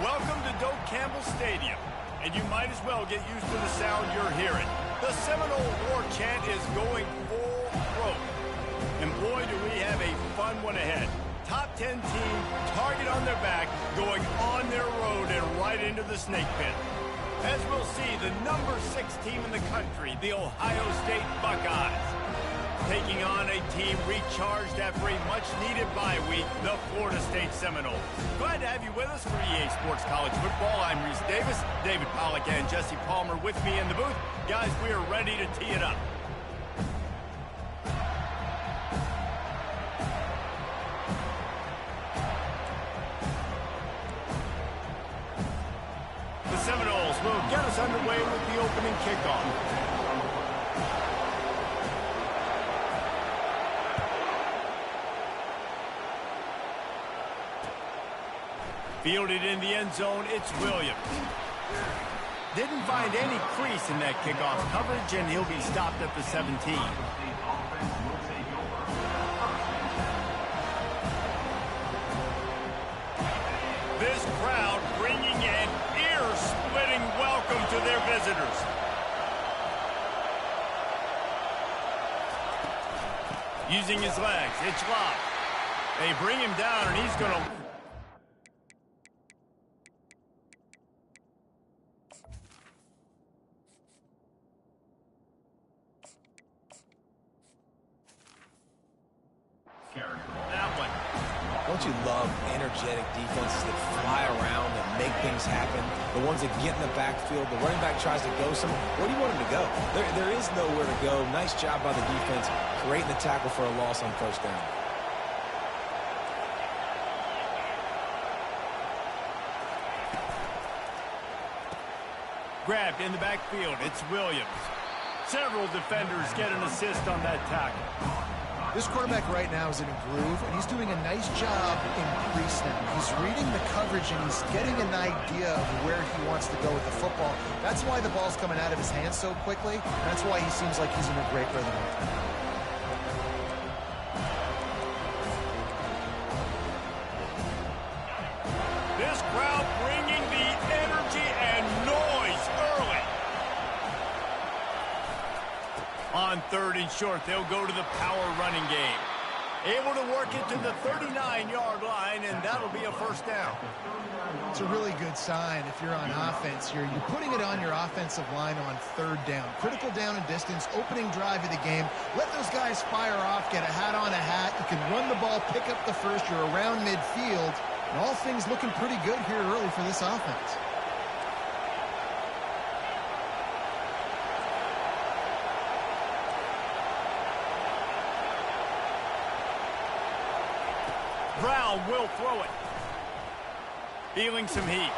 Welcome to Doak Campbell Stadium, and you might as well get used to the sound you're hearing. The Seminole War chant is going full throat. And boy, do we have a fun one ahead. Top 10 team, target on their back, going on their road and right into the snake pit. As we'll see, the number 6 team in the country, the Ohio State Buckeyes, taking on a team recharged after a much-needed bye week, the Florida State Seminoles. Glad to have you with us for EA Sports College Football. I'm Reese Davis, David Pollack and Jesse Palmer with me in the booth. Guys, we are ready to tee it up. The Seminoles will get us underway with the opening kickoff. Fielded in the end zone, it's Williams. Didn't find any crease in that kickoff coverage, and he'll be stopped at the 17. This crowd bringing an ear-splitting welcome to their visitors. Using his legs, it's locked. They bring him down, and he's going to... Don't you love energetic defenses that fly around and make things happen? The ones that get in the backfield, the running back tries to go somewhere. Where do you want him to go? There is nowhere to go. Nice job by the defense, creating the tackle for a loss on first down. Grabbed in the backfield, it's Williams. Several defenders get an assist on that tackle. This quarterback right now is in a groove, and he's doing a nice job in pre-snap. He's reading the coverage, and he's getting an idea of where he wants to go with the football. That's why the ball's coming out of his hands so quickly, and that's why he seems like he's in a great rhythm. This crowd bringing the energy and noise early. On 3rd and short, they'll go to the power running game. Able to work it to the 39-yard line, and that'll be a first down. It's a really good sign if you're on offense. You're putting it on your offensive line on 3rd down. Critical down and distance, opening drive of the game. Let those guys fire off, get a hat on a hat. You can run the ball, pick up the first. You're around midfield. And all things looking pretty good here early for this offense. Brown will throw it. Feeling some heat.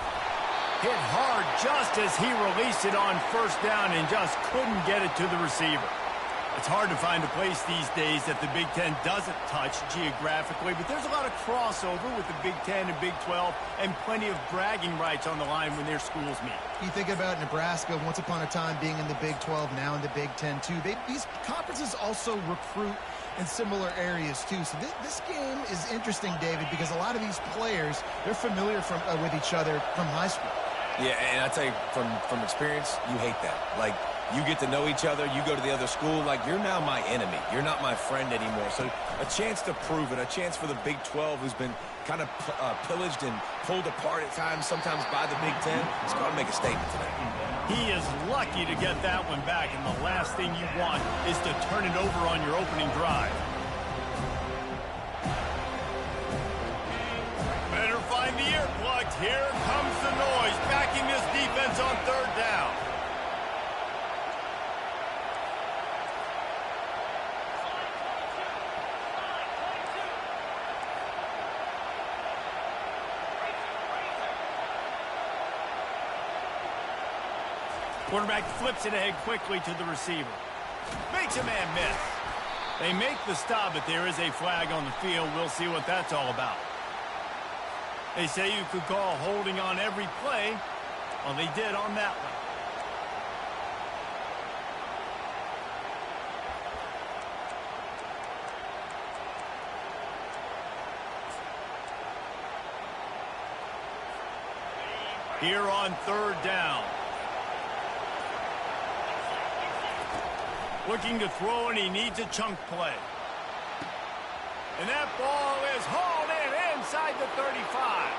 Hit hard just as he released it on first down and just couldn't get it to the receiver. It's hard to find a place these days that the Big Ten doesn't touch geographically, but there's a lot of crossover with the Big Ten and Big 12 and plenty of bragging rights on the line when their schools meet. You think about Nebraska once upon a time being in the Big 12, now in the Big 10 too. These conferences also recruit in similar areas too. So this game is interesting, David, because a lot of these players, they're familiar with each other from high school. Yeah, and I tell you, from experience, you hate that. Like, you get to know each other, you go to the other school, like, you're now my enemy. You're not my friend anymore. So a chance to prove it, a chance for the Big 12, who's been kind of pillaged and pulled apart at times, sometimes by the Big 10. It's going to make a statement today. He is lucky to get that one back, and the last thing you want is to turn it over on your opening drive. Better find the earplugs. Here comes the noise, backing this defense on third down. Quarterback flips it ahead quickly to the receiver. Makes a man miss. They make the stop, but there is a flag on the field. We'll see what that's all about. They say you could call holding on every play. Well, they did on that one. Here on third down. Looking to throw, and he needs a chunk play. And that ball is hauled in inside the 35.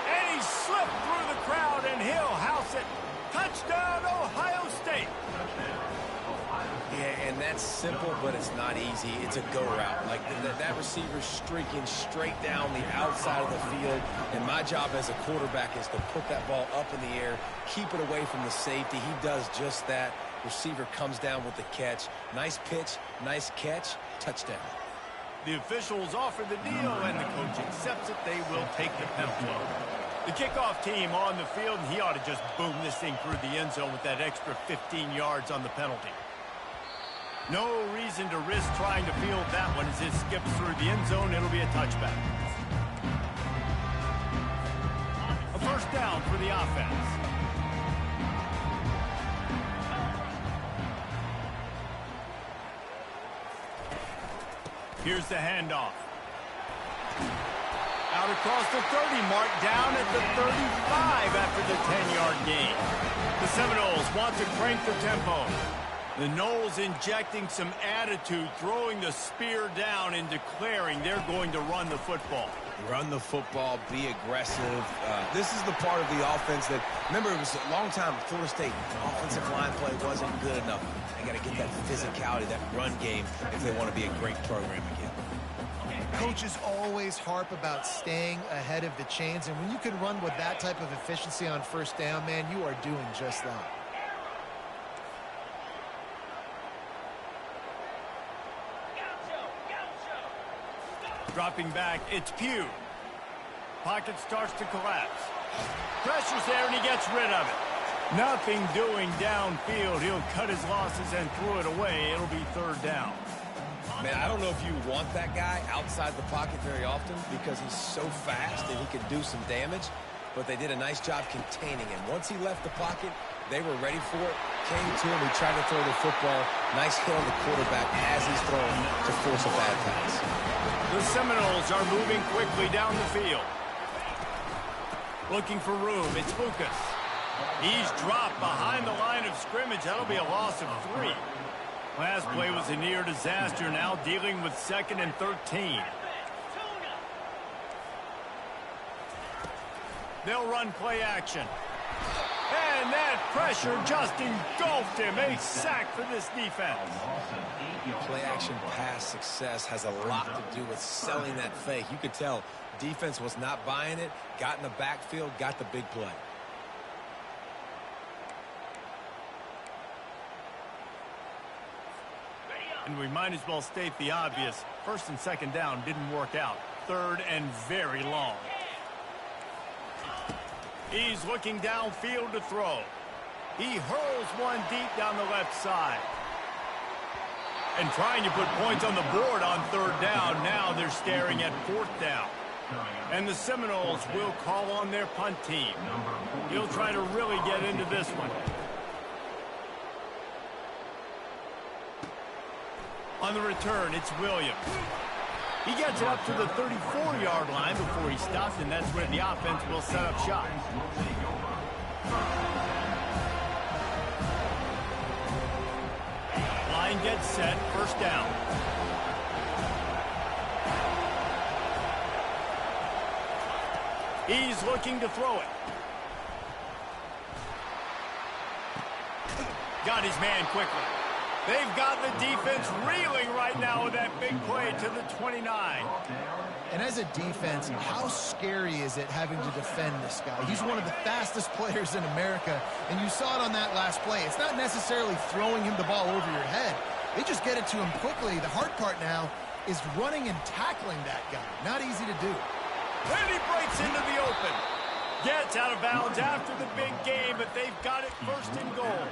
And he slipped through the crowd, and he'll house it. Touchdown, Ohio State. Yeah, and that's simple, but it's not easy. It's a go route. Like that receiver's streaking straight down the outside of the field, and my job as a quarterback is to put that ball up in the air, keep it away from the safety. He does just that. Receiver comes down with the catch. Nice pitch, nice catch, touchdown. The officials offer the deal, and the coach accepts it. They will take the penalty. The kickoff team on the field, and he ought to just boom this thing through the end zone with that extra 15 yards on the penalty. No reason to risk trying to field that one as it skips through the end zone. It'll be a touchback. A first down for the offense. Here's the handoff. Out across the 30 mark, down at the 35 after the 10-yard gain. The Seminoles want to crank the tempo. The Noles injecting some attitude, throwing the spear down and declaring they're going to run the football. Run the football, be aggressive. This is the part of the offense that, remember, it was a long time Florida State offensive line play wasn't good enough. They got to get that physicality, that run game, if they want to be a great program again. Coaches always harp about staying ahead of the chains, and when you can run with that type of efficiency on first down, man, you are doing just that. Dropping back, it's Pugh. Pocket starts to collapse. Pressure's there, and he gets rid of it. Nothing doing downfield. He'll cut his losses and throw it away. It'll be third down. Man, I don't know if you want that guy outside the pocket very often because he's so fast and he can do some damage, but they did a nice job containing him. Once he left the pocket, they were ready for it, came to him, he tried to throw the football. Nice hit on the quarterback as he's throwing to force a bad pass. The Seminoles are moving quickly down the field. Looking for room, it's Lucas. He's dropped behind the line of scrimmage. That'll be a loss of 3. Last play was a near disaster, now dealing with 2nd and 13. They'll run play action. And that pressure just engulfed him. A sack for this defense. Play action pass success has a lot to do with selling that fake. You could tell defense was not buying it, got in the backfield, got the big play. And we might as well state the obvious. 1st and 2nd down didn't work out. 3rd and very long. He's looking downfield to throw. He hurls one deep down the left side. And trying to put points on the board on 3rd down. Now they're staring at 4th down. And the Seminoles will call on their punt team. He'll try to really get into this one. On the return, it's Williams. He gets it up to the 34-yard line before he stops, and that's where the offense will set up shop. Line gets set, first down. He's looking to throw it. Got his man quickly. They've got the defense reeling right right now with that big play to the 29. And as a defense, how scary is it having to defend this guy? He's one of the fastest players in America, and you saw it on that last play. It's not necessarily throwing him the ball over your head. They just get it to him quickly. The hard part now is running and tackling that guy. Not easy to do. And he breaks into the open. Gets out of bounds after the big game, but they've got it first and goal.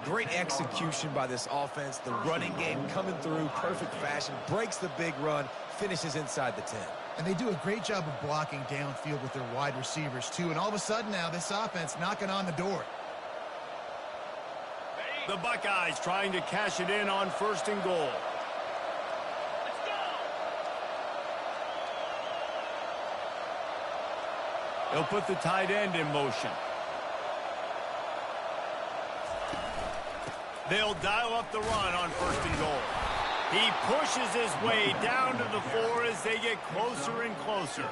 Great execution by this offense. The running game coming through, perfect fashion, breaks the big run, finishes inside the 10. And they do a great job of blocking downfield with their wide receivers, too. And all of a sudden now, this offense knocking on the door. The Buckeyes trying to cash it in on first and goal. They'll put the tight end in motion. They'll dial up the run on first and goal. He pushes his way down to the 4 as they get closer and closer.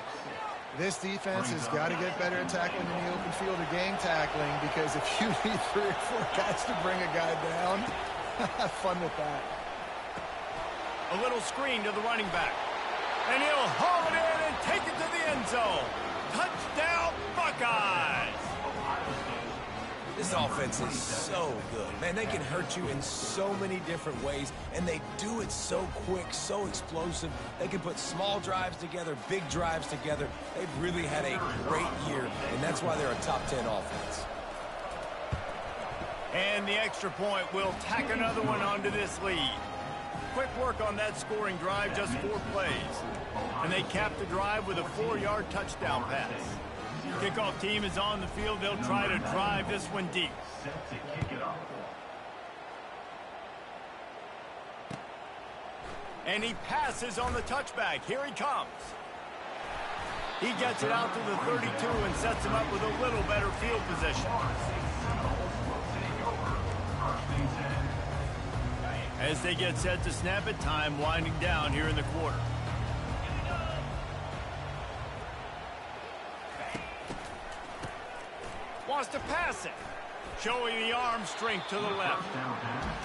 This defense has got to get better at tackling in the open field or game tackling, because if you need 3 or 4 guys to bring a guy down, have fun with that. A little screen to the running back. And he'll haul it in and take it to the end zone. Touchdown, Buckeyes! This offense is so good. Man, they can hurt you in so many different ways, and they do it so quick, so explosive. They can put small drives together, big drives together. They've really had a great year, and that's why they're a top 10 offense. And the extra point will tack another one onto this lead. Quick work on that scoring drive, just 4 plays. And they cap the drive with a 4-yard touchdown pass. Kickoff team is on the field. They'll try to drive this one deep. And he passes on the touchback. Here he comes. He gets it out to the 32 and sets him up with a little better field position. As they get set to snap it, time winding down here in the quarter. Wants to pass it. Showing the arm strength to the left.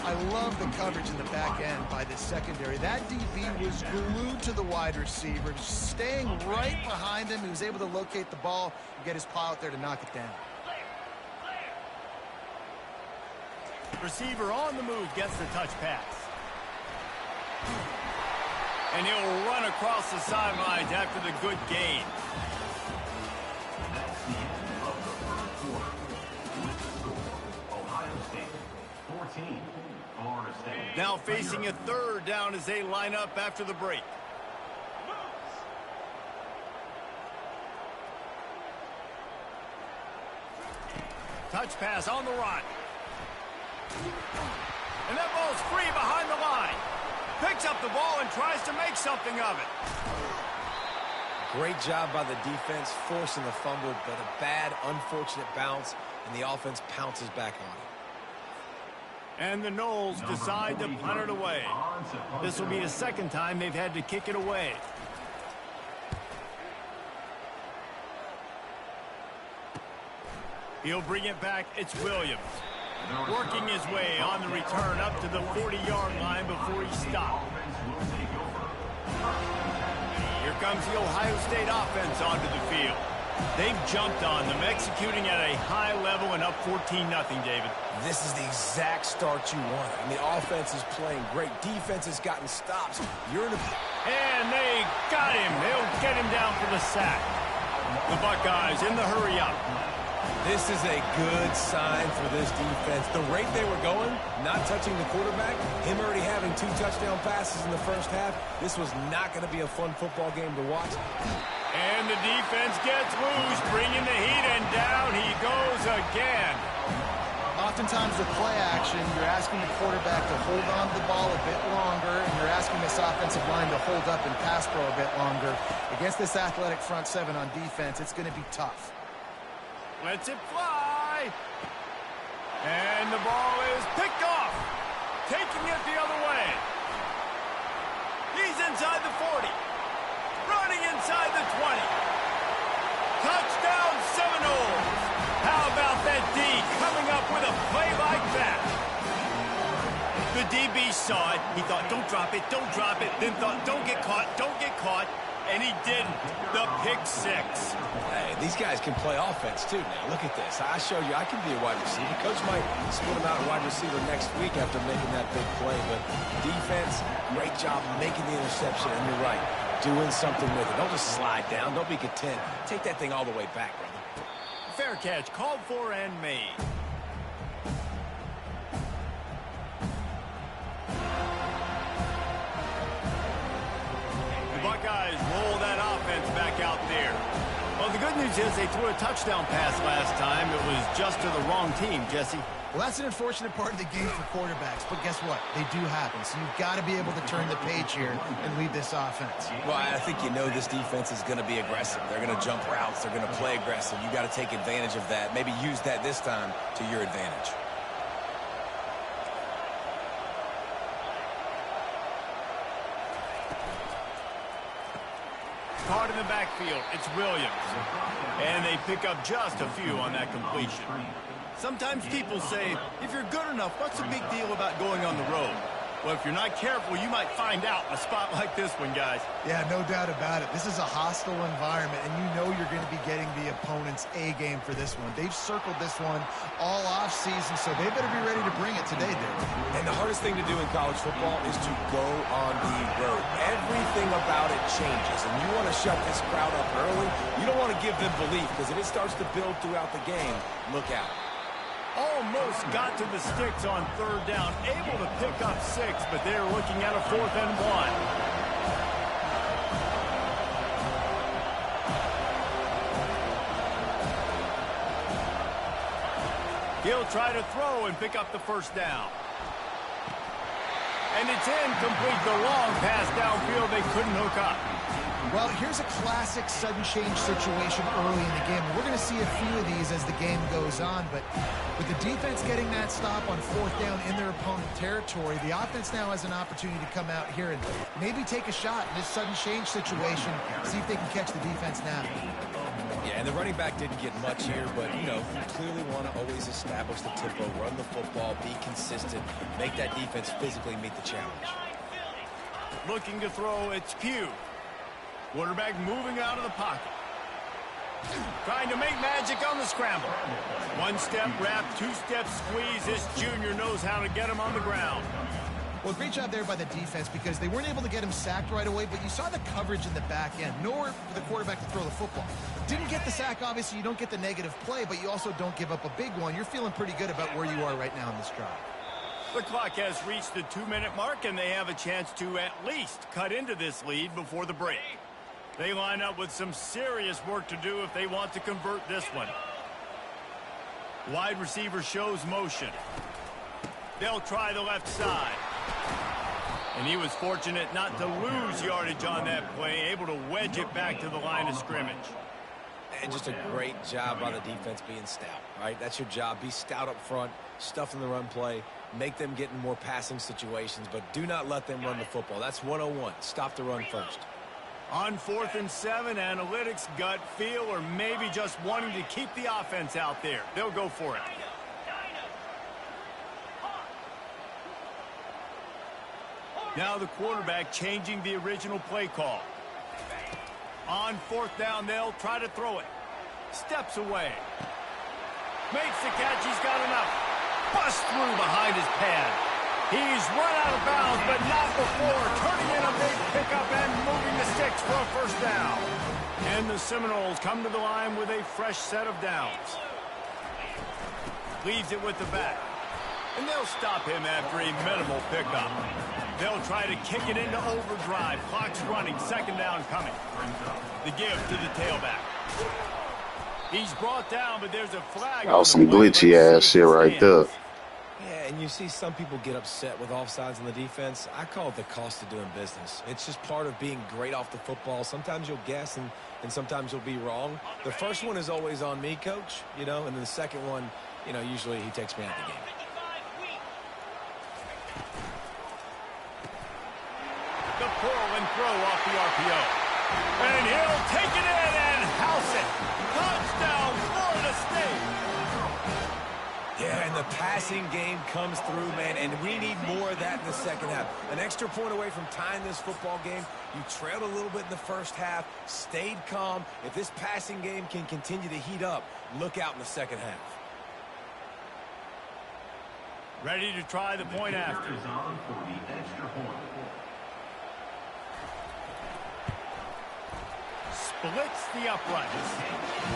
I love the coverage in the back end by the secondary. That DB was glued to the wide receiver, staying right behind him. He was able to locate the ball and get his paw out there to knock it down. Receiver on the move gets the touch pass. And he'll run across the sidelines after the good gain. Now facing a 3rd down as they line up after the break. Touch pass on the run. And that ball's free behind the line. Picks up the ball and tries to make something of it. Great job by the defense, forcing the fumble, but a bad, unfortunate bounce, and the offense pounces back on it. And the Noles decide to punt it away. This will be the 2nd time they've had to kick it away. He'll bring it back. It's Williams. Working his way on the return up to the 40-yard line before he stopped. Here comes the Ohio State offense onto the field. They've jumped on them, executing at a high level and up 14-0, David. This is the exact start you want. I mean, offense is playing great. Defense has gotten stops. You're in a... And they got him. They'll get him down for the sack. The Buckeyes in the hurry up. This is a good sign for this defense. The rate they were going, not touching the quarterback, him already having 2 touchdown passes in the first half, this was not going to be a fun football game to watch. And the defense gets loose, bringing the heat, and down he goes again. Oftentimes with play action, you're asking the quarterback to hold on to the ball a bit longer, and you're asking this offensive line to hold up and pass pro a bit longer. Against this athletic front 7 on defense, it's going to be tough. Lets it fly. And the ball is picked off. Taking it the other way. He's inside the 40. Running inside the 20. Touchdown Seminoles. How about that D coming up with a play like that? The DB saw it. He thought, don't drop it, don't drop it. Then thought, don't get caught, don't get caught. And he didn't. The pick six. Hey, these guys can play offense, too, now. Look at this. I showed you I can be a wide receiver. Coach might split him out a wide receiver next week after making that big play. But defense, great job making the interception. And you're right, doing something with it. Don't just slide down. Don't be content. Take that thing all the way back, brother. Fair catch, called for and made. The Buckeyes roll that offense back out there. Well, the good news is they threw a touchdown pass last time. It was just to the wrong team, Jesse. Well, that's an unfortunate part of the game for quarterbacks, but guess what? They do happen, so you've got to be able to turn the page here and lead this offense. Well, I think you know this defense is going to be aggressive. They're going to jump routes. They're going to play aggressive. You got to take advantage of that. Maybe use that this time to your advantage. Caught in the backfield, it's Williams. And they pick up just a few on that completion. Sometimes people say, if you're good enough, what's the big deal about going on the road? Well, if you're not careful, you might find out in a spot like this one, guys. Yeah, no doubt about it. This is a hostile environment, and you know you're going to be getting the opponent's A game for this one. They've circled this one all offseason, so they better be ready to bring it today, Dave. And the hardest thing to do in college football is to go on the road. Everything about it changes, and you want to shut this crowd up early. You don't want to give them belief, because if it starts to build throughout the game, look out. Almost got to the sticks on third down. Able to pick up 6, but they're looking at a 4th and 1. He'll try to throw and pick up the first down. And it's incomplete. The long pass downfield, they couldn't hook up. Well, here's a classic sudden change situation early in the game. We're going to see a few of these as the game goes on, but with the defense getting that stop on 4th down in their opponent territory, the offense now has an opportunity to come out here and maybe take a shot in this sudden change situation, see if they can catch the defense now. Yeah, and the running back didn't get much here, but, you know, you clearly want to always establish the tempo, run the football, be consistent, make that defense physically meet the challenge. Looking to throw, it's Pugh. Quarterback moving out of the pocket. Trying to make magic on the scramble. 1-step wrap, 2-step squeeze. This junior knows how to get him on the ground. Well, great job there by the defense because they weren't able to get him sacked right away, but you saw the coverage in the back end. Nowhere for the quarterback to throw the football. Didn't get the sack, obviously. You don't get the negative play, but you also don't give up a big one. You're feeling pretty good about where you are right now in this drive. The clock has reached the 2-minute mark, and they have a chance to at least cut into this lead before the break. They line up with some serious work to do if they want to convert this one. Wide receiver shows motion. They'll try the left side. And he was fortunate not to lose yardage on that play, able to wedge it back to the line of scrimmage. And just a great job by the defense being stout, right? That's your job. Be stout up front, stuff in the run play, make them get in more passing situations, but do not let them run the football. That's 101. Stop the run first. On 4th and 7, analytics, gut feel, or maybe just wanting to keep the offense out there. They'll go for it. Now the quarterback changing the original play call. On 4th down, they'll try to throw it. Steps away. Makes the catch. He's got enough. Bust through behind his pad. He's run out of bounds, but not before turning in a big pickup and moving the sticks for a first down. And the Seminoles come to the line with a fresh set of downs. Leaves it with the back. And they'll stop him after a minimal pickup. They'll try to kick it into overdrive. Clock's running. 2nd down coming. The give to the tailback. He's brought down, but there's a flag. Oh, some glitchy ass shit right there. Yeah, and you see some people get upset with offsides on the defense. I call it the cost of doing business. It's just part of being great off the football. Sometimes you'll guess and sometimes you'll be wrong. The first one is always on me, Coach, you know, and then the second one, you know, usually he takes me out of the game. The pull and throw off the RPO. And he'll take it in and house it. Touchdown, Florida State. Yeah, and the passing game comes through, man, and we need more of that in the second half. An extra point away from tying this football game. You trailed a little bit in the first half, stayed calm. If this passing game can continue to heat up, look out in the second half. Ready to try the point after. Splits the uprights.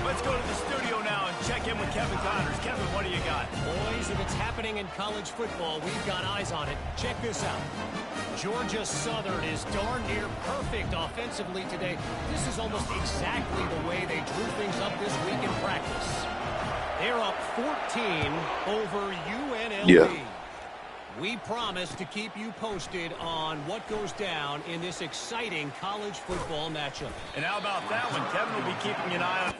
Let's go to the studio now and check in with Kevin Connors. Kevin, what do you got? Boys, if it's happening in college football, we've got eyes on it. Check this out. Georgia Southern is darn near perfect offensively today. This is almost exactly the way they drew things up this week in practice. They're up 14 over UNLV. Yeah. We promise to keep you posted on what goes down in this exciting college football matchup. And how about that one? Kevin will be keeping an eye on.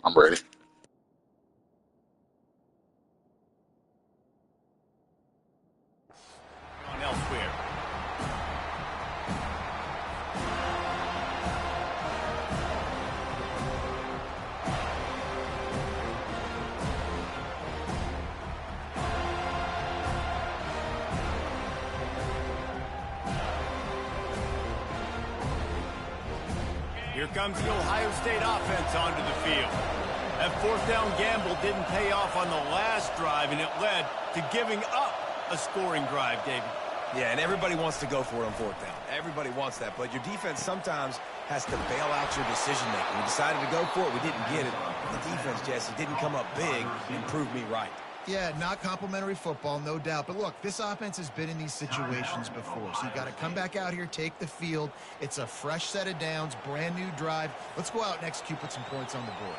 I'm ready. On elsewhere. Here comes the Ohio State offense onto the field. That fourth down gamble didn't pay off on the last drive, and it led to giving up a scoring drive, David. Yeah, and everybody wants to go for it on fourth down. Everybody wants that, but your defense sometimes has to bail out your decision-making. We decided to go for it. We didn't get it. The defense, Jesse, didn't come up big and prove me right. Yeah, not complimentary football, no doubt. But look, this offense has been in these situations before. So you got to come back out here, take the field. It's a fresh set of downs, brand new drive. Let's go out and execute, put some points on the board.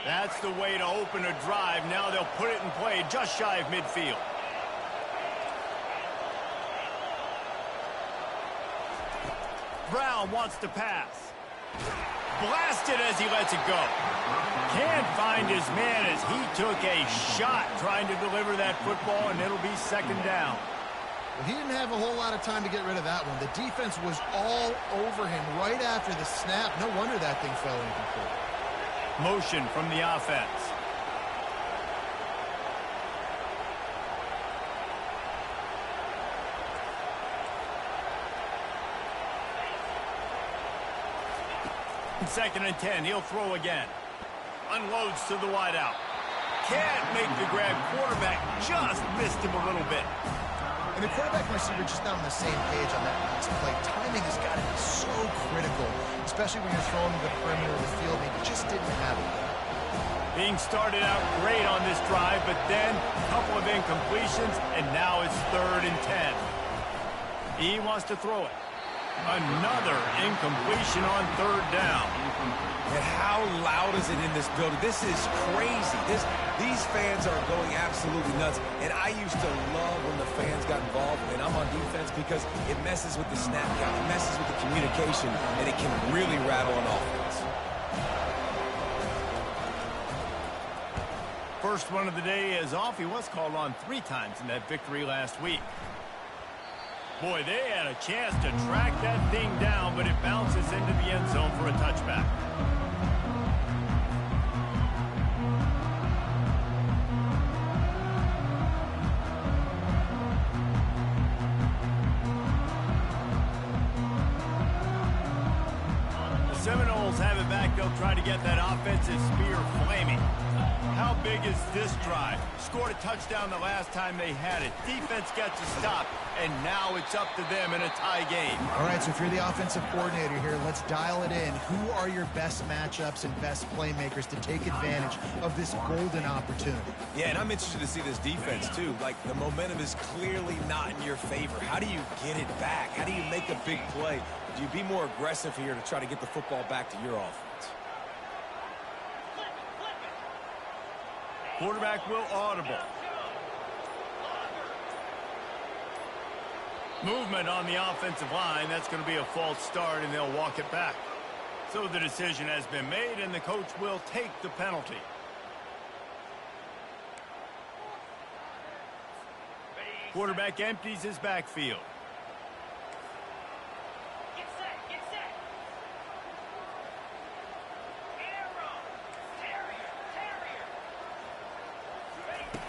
That's the way to open a drive. Now they'll put it in play just shy of midfield. Brown wants to pass. Blasted as he lets it go. Can't find his man as he took a shot trying to deliver that football, and it'll be second down. Well, he didn't have a whole lot of time to get rid of that one. The defense was all over him right after the snap. No wonder that thing fell incomplete. Motion from the offense. Second and 10. He'll throw again. Unloads to the wideout. Can't make the grab. Quarterback just missed him a little bit. And the quarterback and receiver just not on the same page on that last play. Timing has got to be so critical, especially when you're throwing to the perimeter of the field. They just didn't have it. Being started out great on this drive, but then a couple of incompletions, and now it's third and 10. He wants to throw it. Another incompletion on third down. And how loud is it in this building? This is crazy. These fans are going absolutely nuts. And I used to love when the fans got involved, and I'm on defense, because it messes with the snap count, it messes with the communication, and it can really rattle an offense. First one of the day is off. He was called on 3 times in that victory last week. Boy, they had a chance to track that thing down, but it bounces into the end zone for a touchback. The Seminoles have it back. They'll try to get that offensive spear flaming. How big is this drive? Scored a touchdown the last time they had it. Defense gets a stop, and now it's up to them in a tie game. All right, so if you're the offensive coordinator here, let's dial it in. Who are your best matchups and best playmakers to take advantage of this golden opportunity? Yeah, and I'm interested to see this defense, too. Like, the momentum is clearly not in your favor. How do you get it back? How do you make a big play? Do you be more aggressive here to try to get the football back to your offense? Quarterback will audible. Movement on the offensive line. That's going to be a false start, and they'll walk it back. So the decision has been made, and the coach will take the penalty. Quarterback empties his backfield.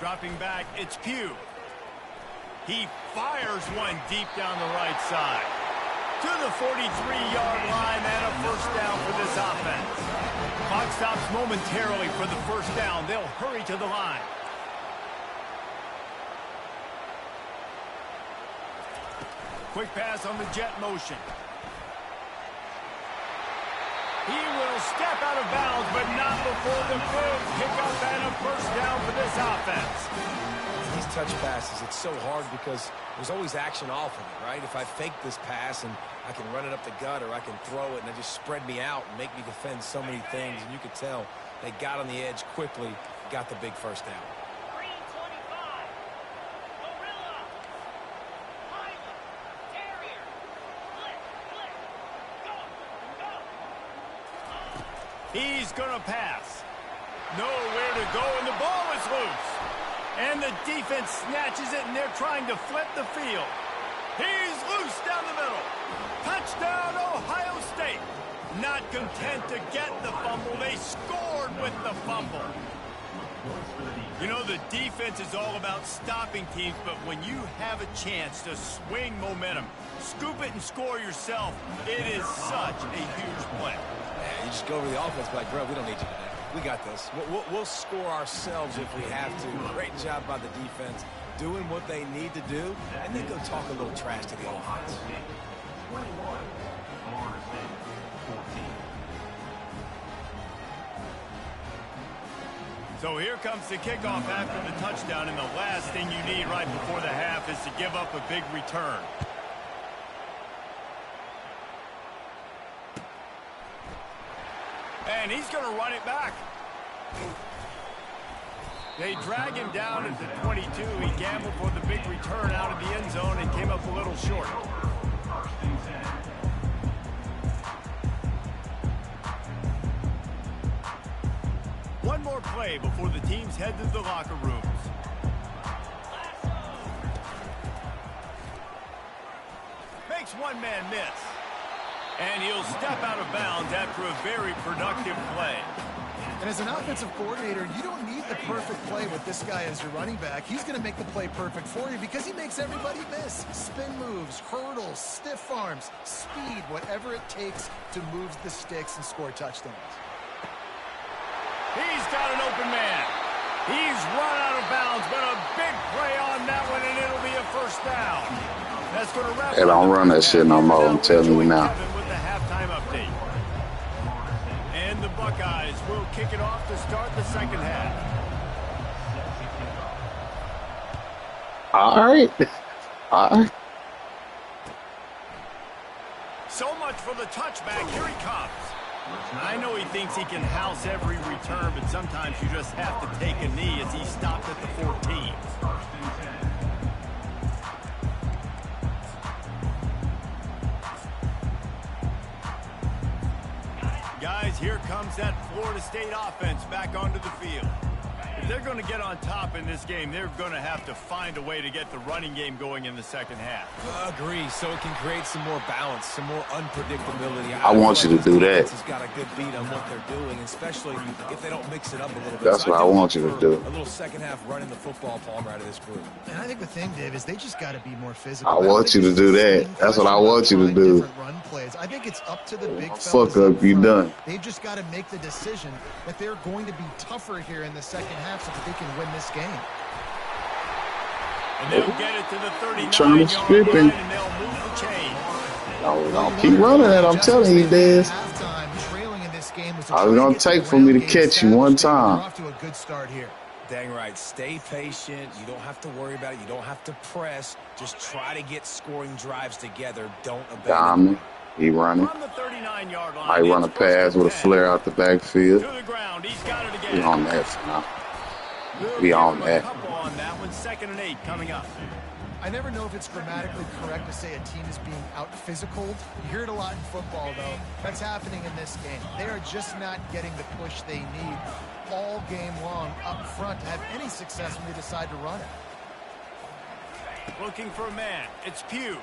Dropping back, it's Pugh. He fires one deep down the right side. To the 43-yard line, and a first down for this offense. Clock stops momentarily for the first down. They'll hurry to the line. Quick pass on the jet motion. He will step out of bounds, but not before the big pickup and a first down for this offense. These touch passes, it's so hard because there's always action off of it, right? If I fake this pass and I can run it up the gut, or I can throw it and it just spread me out and make me defend so many things, and you could tell they got on the edge quickly, got the big first down. He's going to pass. Nowhere to go, and the ball is loose. And the defense snatches it, and they're trying to flip the field. He's loose down the middle. Touchdown, Ohio State. Not content to get the fumble, they scored with the fumble. You know, the defense is all about stopping teams, but when you have a chance to swing momentum, scoop it and score yourself, it is such a huge play. You just go over the offense like, bro, we don't need you today. We got this. We'll score ourselves if we have to. Great job by the defense, doing what they need to do, and then go talk a little trash to the offense. So here comes the kickoff after the touchdown, and the last thing you need right before the half is to give up a big return. And he's going to run it back. They drag him down at the 22. He gambled for the big return out of the end zone and came up a little short. One more play before the teams head to the locker rooms. Makes one man miss. And he'll step out of bounds after a very productive play. And as an offensive coordinator, you don't need the perfect play with this guy as your running back. He's going to make the play perfect for you because he makes everybody miss. Spin moves, hurdles, stiff arms, speed, whatever it takes to move the sticks and score touchdowns. He's got an open man. He's run out of bounds, but a big play on that one, and it'll be a first down. That's going to wrap Hey, don't run that shit no more, I'm telling you now. With the halftime update. And the Buckeyes will kick it off to start the second half. All right. All right. So much for the touchback. Here he comes. I know he thinks he can house every return, but sometimes you just have to take a knee as he stopped at the 14. Guys, here comes that Florida State offense back onto the field. If they're going to get on top in this game, they're going to have to find a way to get the running game going in the second half. Agree, so it can create some more balance, some more unpredictability. I want you to do that. Has got a good beat on what they're doing, especially if they don't mix it up a little bit. That's what I want you to do. A little second half running the football palm right of this group. And I think the thing, Dave, is they just got to be more physical. I want you to do that. That's what I want you to do. Run plays. I think it's up to the big Fuck up, you done. They've just got to make the decision that they're going to be tougher here in the second half so that they can win this game. And they'll get it to the 39-yard Trying to strip line, him. and they'll move the chain. Don't keep running that. I'm telling you, Dez. All it's gonna take for me to catch you one time. Off to a good start here. Dang right. Stay patient. You don't have to worry about it. You don't have to press. Just try to get scoring drives together. Don't abandon. Diamond. He running. From the 39-yard line, I run a pass with a flare out the backfield. to the ground. He's got it again. We on that now. We'll We give on him a that. couple on that one. 2nd and 8 coming up. I never know if it's grammatically correct to say a team is being out-physicaled. You hear it a lot in football, though. That's happening in this game. They are just not getting the push they need all game long up front to have any success when they decide to run it. Looking for a man. It's Pugh.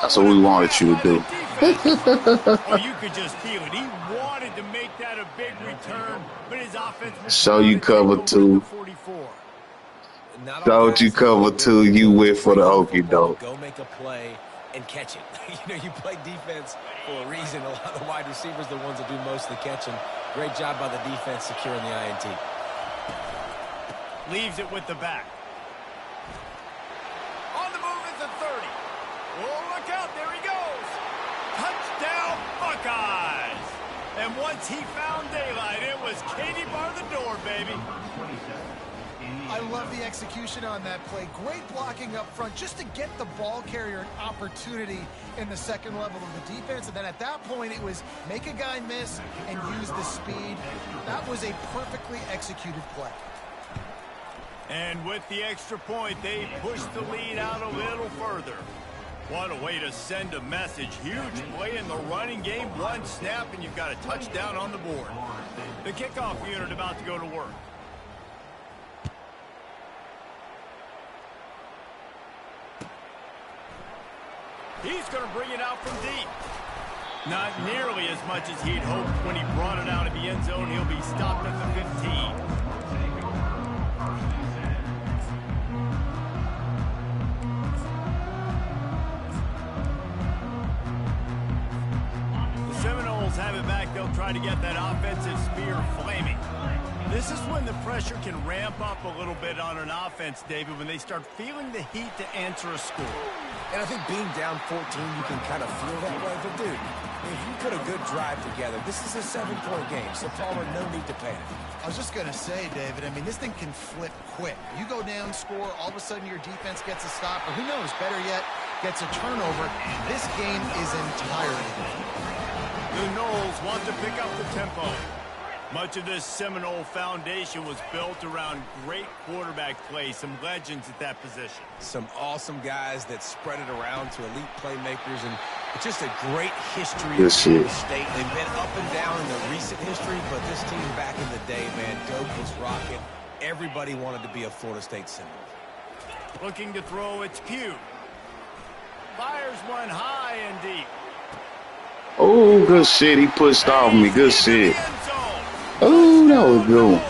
That's what we wanted you to do. Oh, you could just feel it. He wanted to make that a big return, but his offense was So you cover two. 44. Don't you cover two, you went for the okie doke. Go make a play and catch it. You play defense for a reason. A lot of the wide receivers are the ones that do most of the catching. Great job by the defense securing the INT. Leaves it with the back. On the move at the 30. Oh, look out. There he goes. Touchdown, Buckeyes. And once he found daylight, it was Katie bar the door, baby. I love the execution on that play. Great blocking up front just to get the ball carrier an opportunity in the second level of the defense. And then at that point, it was make a guy miss and use the speed. That was a perfectly executed play. And with the extra point, they pushed the lead out a little further. What a way to send a message. Huge play in the running game. One snap, and you've got a touchdown on the board. The kickoff unit about to go to work. He's going to bring it out from deep. Not nearly as much as he'd hoped when he brought it out of the end zone. He'll be stopped at the 15. The Seminoles have it back. They'll try try to get that offensive spear flaming. This is when the pressure can ramp up a little bit on an offense, David, when they start feeling the heat to answer a score. And I think being down 14, you can kind of feel that way. But, dude, if you put a good drive together, this is a 7-point game, so Palmer, no need to panic. I was just going to say, David, I mean, this thing can flip quick. You go down, score, all of a sudden your defense gets a stop, or who knows, better yet, gets a turnover. This game is entirely different. The Noles want to pick up the tempo. Much of this Seminole foundation was built around great quarterback play, some legends at that position. Some awesome guys that spread it around to elite playmakers, and it's just a great history of Florida State. They've been up and down in the recent history, but this team back in the day, man, Doak was rocking. Everybody wanted to be a Florida State Seminole. Looking to throw, it's Pugh. Fires one high and deep. Oh, good shit. He pushed off me. Good shit. Oh, that was good.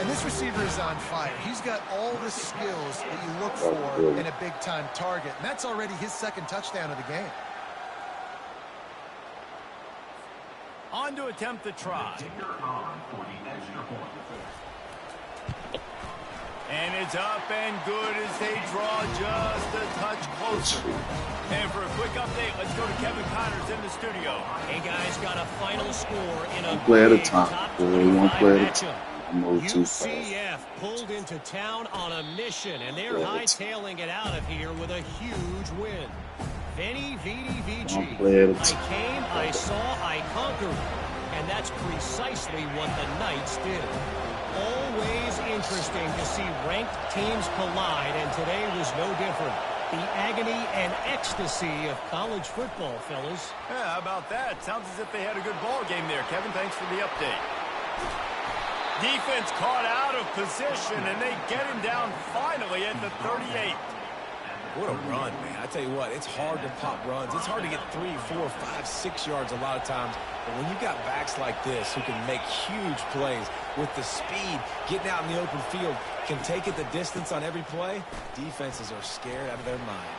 And this receiver is on fire. He's got all the skills that you look for in a big-time target. And that's already his second touchdown of the game. On to attempt the try. And it's up and good as they draw just a touch closer. And for a quick update, let's go to Kevin Connors in the studio. Hey, guys, got a final score in a One play at a big time. top One play at a 25 time. I'm moving too fast. UCF pulled into town on a mission, and they're hightailing it out of here with a huge win. Veni, Vidi, Vici. I came, I saw, I conquered. And that's precisely what the Knights did. Always interesting to see ranked teams collide, and today was no different. The agony and ecstasy of college football, fellas. Yeah, how about that? Sounds as if they had a good ball game there. Kevin, thanks for the update. Defense caught out of position, and they get him down finally at the 38. What a run, man. I tell you what, it's hard to pop runs. It's hard to get 3, 4, 5, 6 yards a lot of times. But when you've got backs like this who can make huge plays with the speed, getting out in the open field, can take it the distance on every play, defenses are scared out of their mind.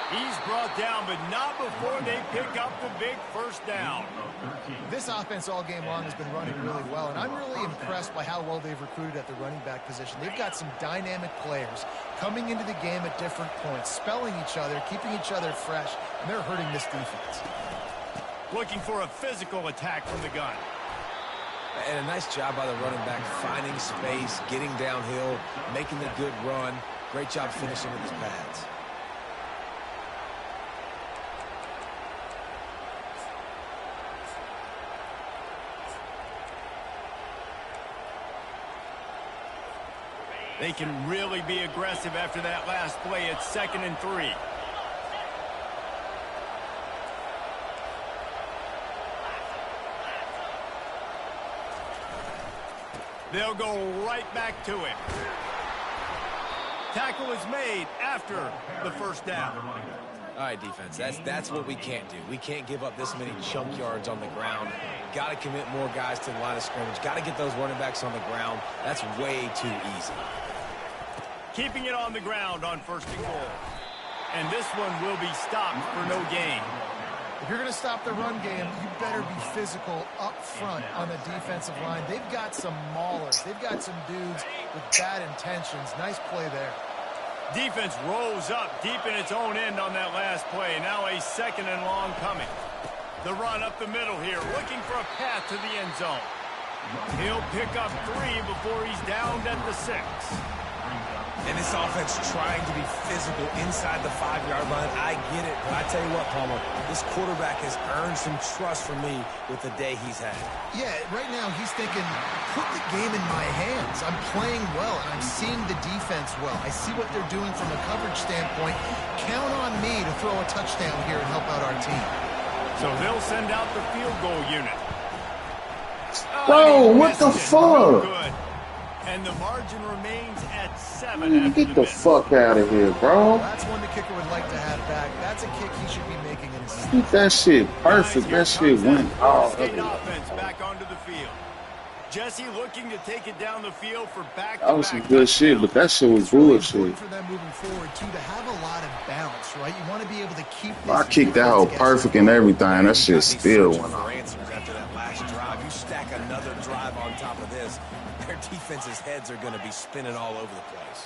He's brought down, but not before they pick up the big first down. This offense all game long has been running really well, and I'm really impressed by how well they've recruited at the running back position. They've got some dynamic players coming into the game at different points, spelling each other, keeping each other fresh, and they're hurting this defense. Looking for a physical attack from the gun. And a nice job by the running back, finding space, getting downhill, making the good run. Great job finishing with his pads. They can really be aggressive after that last play. It's 2nd and 3. They'll go right back to it. Tackle is made after the first down. All right, defense, that's what we can't do. We can't give up this many chunk yards on the ground. Got to commit more guys to the line of scrimmage. Got to get those running backs on the ground. That's way too easy. Keeping it on the ground on 1st and goal. And this one will be stopped for no gain. If you're going to stop the run game, you better be physical up front on the defensive line. They've got some maulers. They've got some dudes with bad intentions. Nice play there. Defense rolls up deep in its own end on that last play. Now a 2nd and long coming. The run up the middle here, looking for a path to the end zone. He'll pick up 3 before he's downed at the 6. And this offense trying to be physical inside the 5-yard line. I get it, but I tell you what, Palmer, this quarterback has earned some trust from me with the day he's had. Yeah, right now he's thinking, put the game in my hands. I'm playing well, and I'm seeing the defense well. I see what they're doing from a coverage standpoint. Count on me to throw a touchdown here and help out our team. So they'll send out the field goal unit. Bro, what the fuck? Good. And the margin remains at 7. Man, get the fuck out of here, bro. That's one the kicker would like to have back. That's a kick he should be making in his Keep that shit perfect. That shit went off. State offense back onto the field. Jesse looking to take it down the field for back-to-back. That was some good shit, but that shit was it's really bullshit. important for them moving forward, too, to have a lot of balance, right? You want to be able to keep this. I kicked that hoe perfect and everything. That shit still went for on. answers after that last drive. You stack another drive on top of this, their defense's heads are going to be spinning all over the place.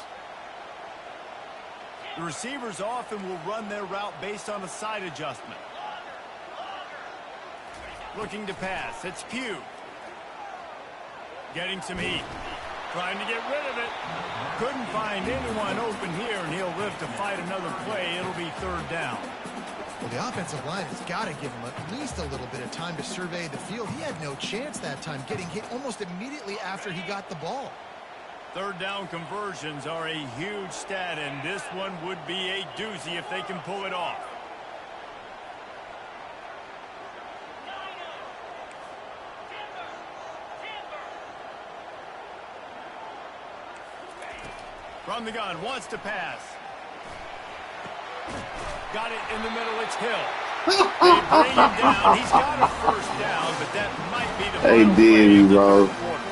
The receivers often will run their route based on a side adjustment. Looking to pass. It's Pugh. Getting some heat. Trying to get rid of it. Couldn't find anyone open here, and he'll live to fight another play. It'll be third down. Well, the offensive line has got to give him at least a little bit of time to survey the field. He had no chance that time, getting hit almost immediately after he got the ball. Third down conversions are a huge stat, and this one would be a doozy if they can pull it off. From the gun, wants to pass. Got it in the middle, it's Hill. They bring him down. He's got a first down, but that might be the final play of the third quarter.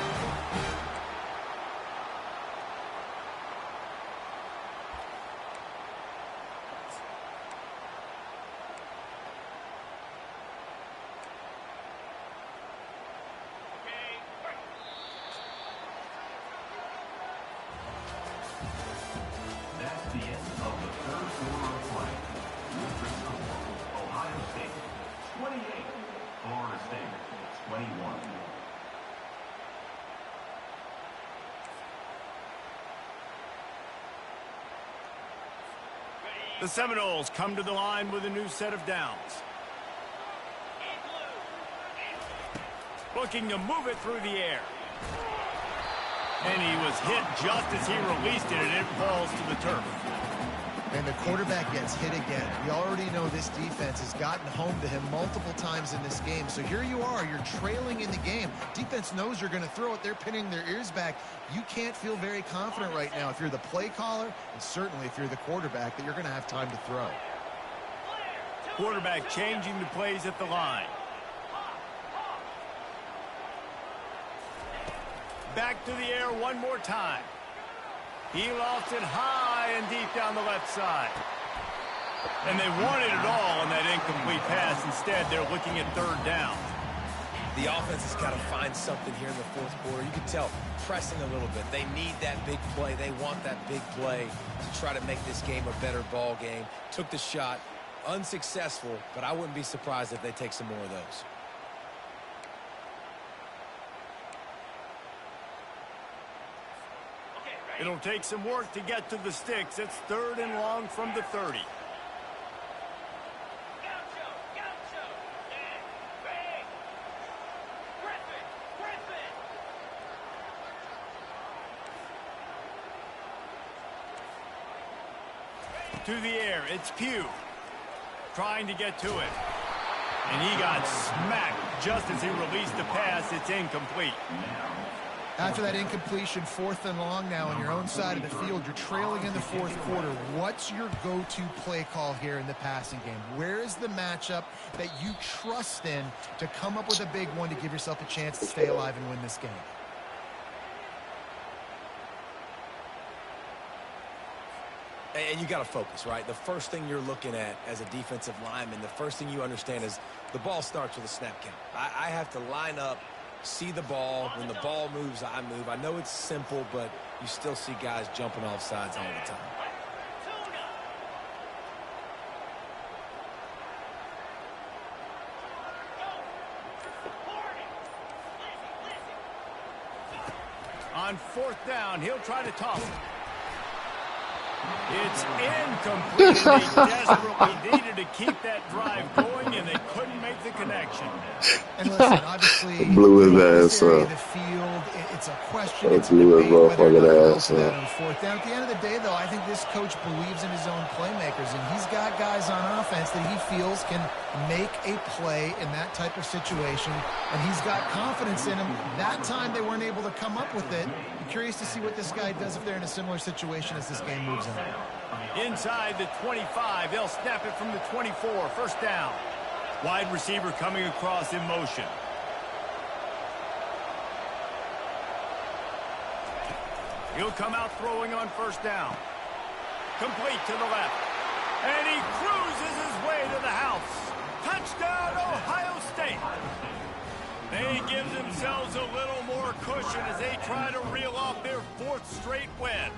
The Seminoles come to the line with a new set of downs. Looking to move it through the air. And he was hit just as he released it, and it falls to the turf. And the quarterback gets hit again. We already know this defense has gotten home to him multiple times in this game. So here you are, you're trailing in the game. Defense knows you're going to throw it. They're pinning their ears back. You can't feel very confident right now if you're the play caller, and certainly if you're the quarterback, that you're going to have time to throw. Quarterback changing the plays at the line. Back to the air one more time. He lost it high and deep down the left side. And they wanted it all on that incomplete pass. Instead, they're looking at third down. The offense has got to find something here in the fourth quarter. You can tell, pressing a little bit. They need that big play. They want that big play to try to make this game a better ball game. Took the shot, unsuccessful, but I wouldn't be surprised if they take some more of those. It'll take some work to get to the sticks. It's third and long from the 30. To the air, it's Pugh. Trying to get to it. And he got smacked just as he released the pass. It's incomplete. After that incompletion, fourth and long now on your own side of the field, you're trailing in the fourth quarter. What's your go-to play call here in the passing game? Where is the matchup that you trust in to come up with a big one to give yourself a chance to stay alive and win this game? And you got to focus, right? The first thing you're looking at as a defensive lineman, the first thing you understand is the ball starts with a snap count. I have to line up, see the ball. When the ball moves, I move. I know it's simple, but you still see guys jumping off sides all the time. On fourth down, he'll try to toss it. It's incomplete. They desperately needed to keep that drive going, and they couldn't make the connection. And listen, obviously, blew his ass up. The field, it's a question. It It's a blew his debate whether or not motherfucking to go ass for that up. on fourth down. At the end of the day, though, I think this coach believes in his own playmakers, and he's got guys on offense that he feels can make a play in that type of situation, and he's got confidence in them. That time they weren't able to come up with it. I'm curious to see what this guy does if they're in a similar situation as this game moves on. Inside the 25, they'll snap it from the 24. First down. Wide receiver coming across in motion. He'll come out throwing on first down. Complete to the left. And he cruises his way to the house. Touchdown, Ohio State. They give themselves a little more cushion as they try to reel off their 4th straight win.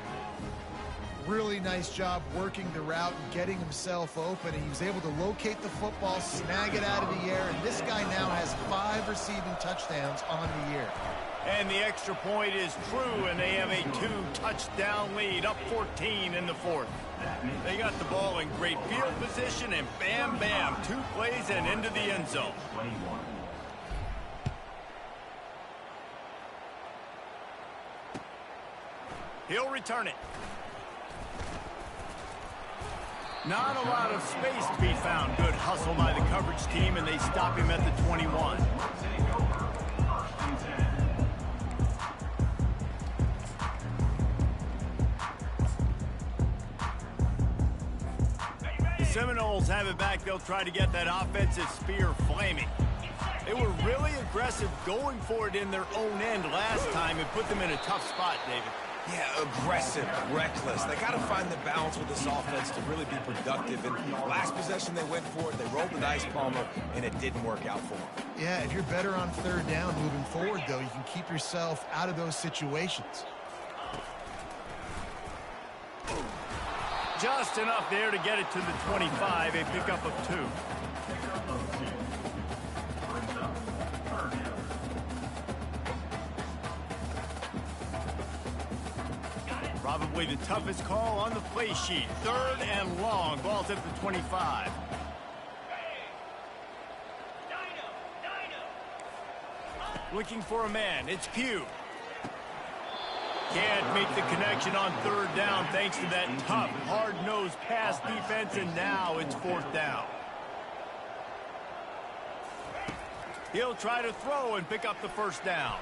Really nice job working the route and getting himself open. He was able to locate the football, snag it out of the air, and this guy now has 5 receiving touchdowns on the year. And the extra point is true, and they have a 2-touchdown lead, up 14 in the 4th. They got the ball in great field position, and bam, bam, 2 plays and into the end zone. He'll return it. Not a lot of space to be found. Good hustle by the coverage team, and they stop him at the 21. The Seminoles have it back. They'll try to get that offensive spear flaming. They were really aggressive going for it in their own end last time and put them in a tough spot, David. Yeah, aggressive, reckless. They got to find the balance with this offense to really be productive. And last possession, they went for it. They rolled the dice, Palmer, and it didn't work out for them. Yeah, if you're better on 3rd down moving forward, though, you can keep yourself out of those situations. Just enough there to get it to the 25, a pickup of 2. Probably the toughest call on the play sheet. 3rd and long. Ball's at the 25. Looking for a man. It's Pugh. Can't make the connection on 3rd down thanks to that tough, hard-nosed pass defense, and now it's 4th down. He'll try to throw and pick up the first down.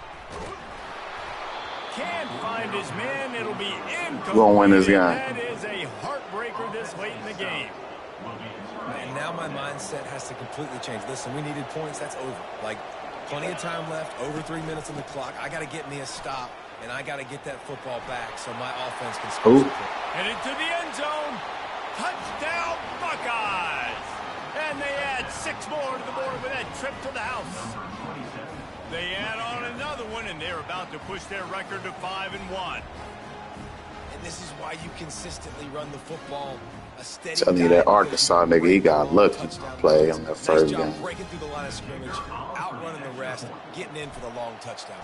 Can't find his man. It'll be incomplete. Gonna win this guy. That is a heartbreaker this late in the game. And now my mindset has to completely change. Listen, we needed points. That's over. Like, plenty of time left, over 3 minutes on the clock. I got to get me a stop, and I got to get that football back so my offense can score. And into the end zone. Touchdown, Buckeyes. And they add 6 more to the board with that trip to the house. They add on another one, and they're about to push their record to 5-1. And this is why you consistently run the football. A steady Telling you that Arkansas nigga, he got lucky to play on that first game. Breaking through the line of scrimmage, outrunning the rest, getting in for the long touchdown.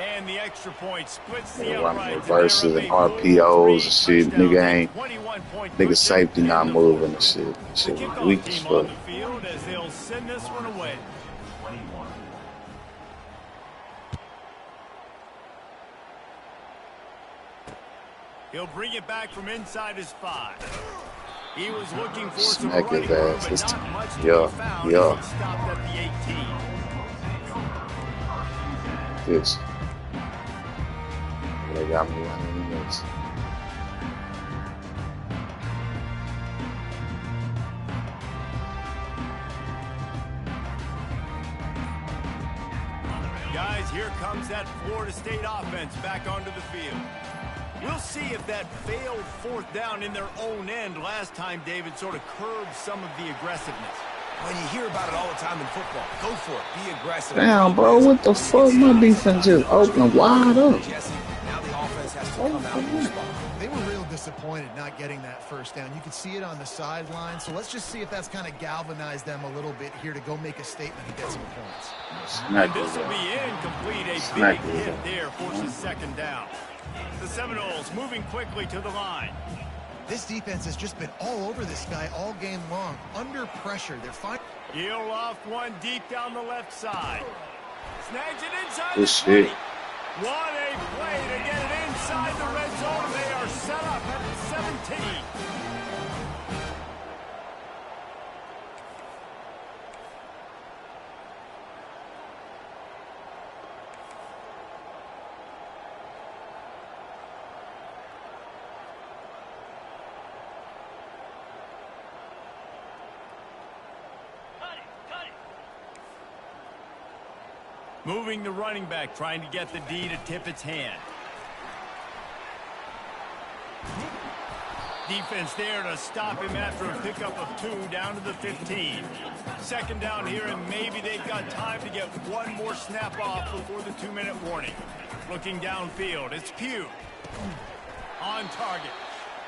And the extra point splits the Running uprights. reverses and RPOs and shit. Nigga safety not moving and shit. Shit was weak as fuck. As they'll send this one away. He'll bring it back from inside his 5. He was looking for some Smack his running room, ass but this not time. much to Yeah, be found yeah. as he stopped at the 18. This. They got me running this. Guys, here comes that Florida State offense back onto the field. We'll see if that failed 4th down in their own end last time, David, sort of curbed some of the aggressiveness. When you hear about it all the time in football, go for it. Be aggressive. Damn, bro, what the fuck? My defense just open wide up. Jesse, now the offense has to come out and respond. They were real disappointed not getting that first down. You could see it on the sideline. So let's just see if that's kind of galvanized them a little bit here to go make a statement and get some points. Smack And this his will be ass. incomplete. A Smack big his hit ass. there forces 2nd down. The Seminoles moving quickly to the line. This defense has just been all over this guy all game long. Under pressure. They're fine. He'll off one deep down the left side. Snags it inside Good the 20. shit. What a play to get it inside the red zone. They are set up at the 17. Moving the running back, trying to get the D to tip its hand. Defense there to stop him after a pickup of 2 down to the 15. Second down here, and maybe they've got time to get one more snap off before the 2-minute warning. Looking downfield, it's Pugh. On target.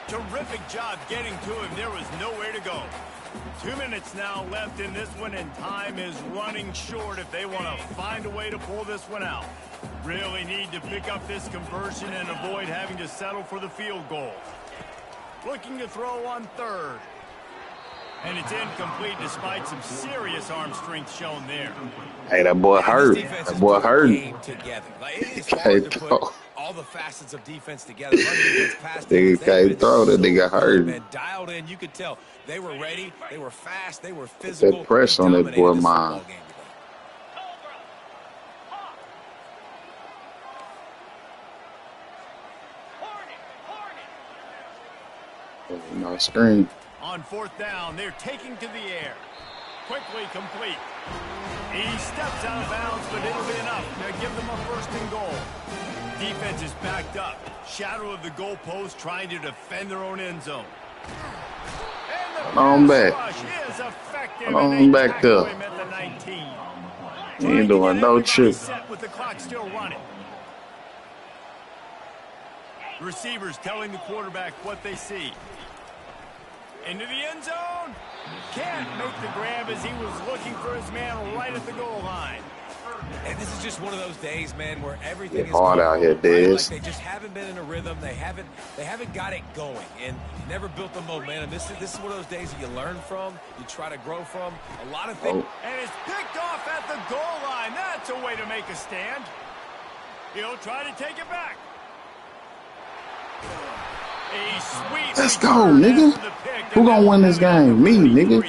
Terrific job getting to him. There was nowhere to go. 2 minutes now left in this one, and time is running short if they want to find a way to pull this one out. Really need to pick up this conversion and avoid having to settle for the field goal. Looking to throw on third. And it's incomplete despite some serious arm strength shown there. Hey, that boy hurt. That boy hurt. It's hard to put all the facets of defense together. Nigga can't throw. That nigga hurt. Dialed in, you could tell they were ready, they were fast, they were physical. That press on that boy mind. No screen. On fourth down, they're taking to the air. Quickly complete. He steps out of bounds, but it'll be enough to give them a first and goal. Defense is backed up. Shadow of the goalpost trying to defend their own end zone. On back. On back up. He ain't doing no trick. With the clock still running. Receivers telling the quarterback what they see. Into the end zone. Can't make the grab as he was looking for his man right at the goal line. And this is just one of those days, man, where everything is hard out here, Dez. Like they just haven't been in a rhythm. They haven't got it going and never built the momentum. This is one of those days that you learn from, you try to grow from. A lot of things. And it's picked off at the goal line. That's a way to make a stand. He'll try to take it back. A sweet. Let's go, nigga. Who gonna win this game? Me, nigga.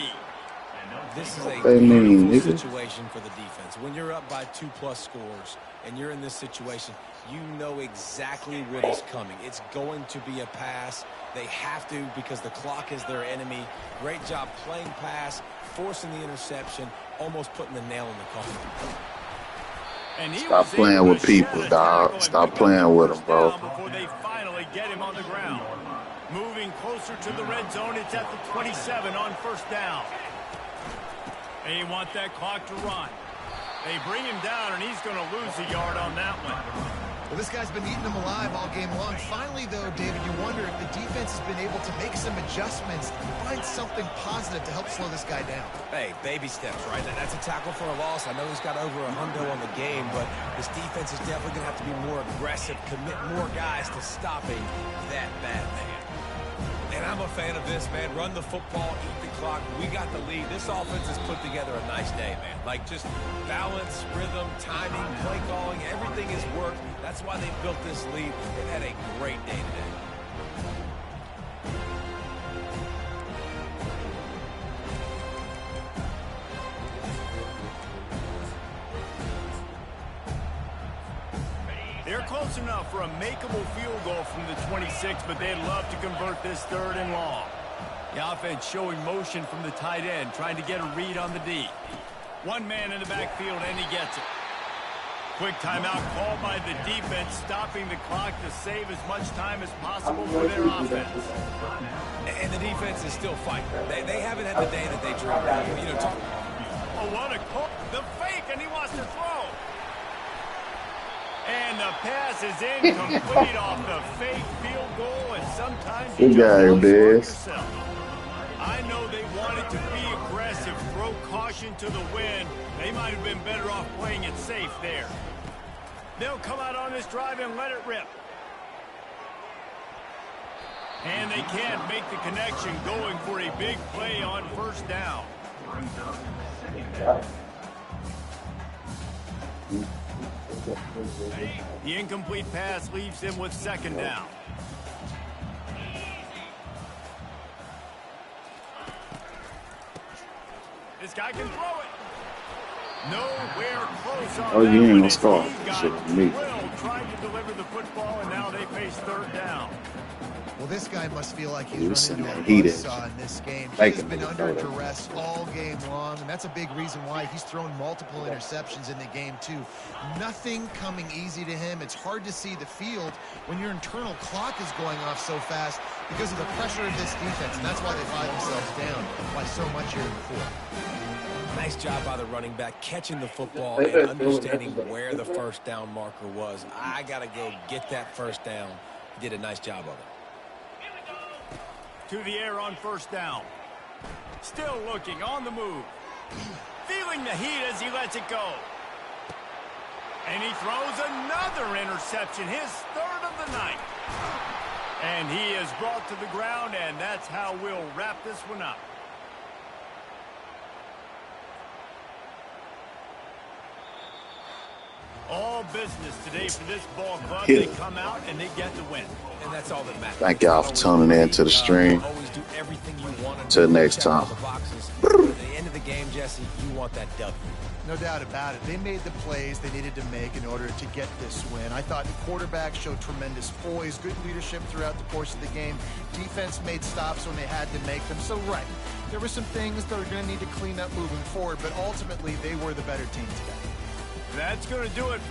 This is a nigga. situation for the defense. When you're up by 2+ scores and you're in this situation, you know exactly what is coming. It's going to be a pass. They have to because the clock is their enemy. Great job playing pass, forcing the interception, almost putting the nail in the coffin. Stop playing with people, dog. Stop playing with them, bro. Before they finally get him on the ground. Moving closer to the red zone, it's at the 27 on first down. They want that clock to run. They bring him down, and he's going to lose a yard on that one. Well, this guy's been eating them alive all game long. Finally, though, David, you wonder if the defense has been able to make some adjustments and find something positive to help slow this guy down. Hey, baby steps, right? That's a tackle for a loss. I know he's got over a hundo on the game, but this defense is definitely going to have to be more aggressive, commit more guys to stopping that bad man. And I'm a fan of this, man. Run the football, eat the clock. We got the lead. This offense has put together a nice day, man. Like just balance, rhythm, timing, play calling, everything has worked. That's why they built this lead. They've had a great day today. They're close enough for a makeable field goal from the 26, but they'd love to convert this 3rd and long. The offense showing motion from the tight end, trying to get a read on the D. One man in the backfield, and he gets it. Quick timeout called by the defense, stopping the clock to save as much time as possible for their offense. And the defense is still fighting. They haven't had the day that they dreamed. You know, oh, what a call. The fake, and he wants to throw. And the pass is incomplete off the fake field goal, and sometimes you just yourself. I know they wanted to be aggressive, throw caution to the wind. They might have been better off playing it safe there. They'll come out on this drive and let it rip. And they can't make the connection, going for a big play on first down. The incomplete pass leaves him with 2nd down. This guy can throw it. Nowhere close on oh, you ain't gonna that score. one. Shit, me. tried to deliver the football, and now they face third down. Well, this guy must feel like he's Loosen running that into a heat buzzsaw in this game. Make He's him been make a under throw. duress all game long, and that's a big reason why he's thrown multiple interceptions in the game, too. Nothing coming easy to him. It's hard to see the field when your internal clock is going off so fast because of the pressure of this defense, and that's why they find themselves down by so much here in the fourth. Nice job by the running back, catching the football and understanding where the first down marker was. I got to go get that first down. He did a nice job of it. To the air on first down. Still looking, on the move. Feeling the heat as he lets it go. And he throws another interception, his third of the night. And he is brought to the ground, and that's how we'll wrap this one up. All business today for this ball club. They come out and they get the win. And that's all that matters. Thank y'all for tuning in to the stream. Always do everything you want to Till do. next Check time. all the boxes. But at the end of the game, Jesse, you want that W. No doubt about it. They made the plays they needed to make in order to get this win. I thought the quarterback showed tremendous poise, good leadership throughout the course of the game. Defense made stops when they had to make them. So, right, there were some things that are going to need to clean up moving forward, but ultimately they were the better team today. That's going to do it for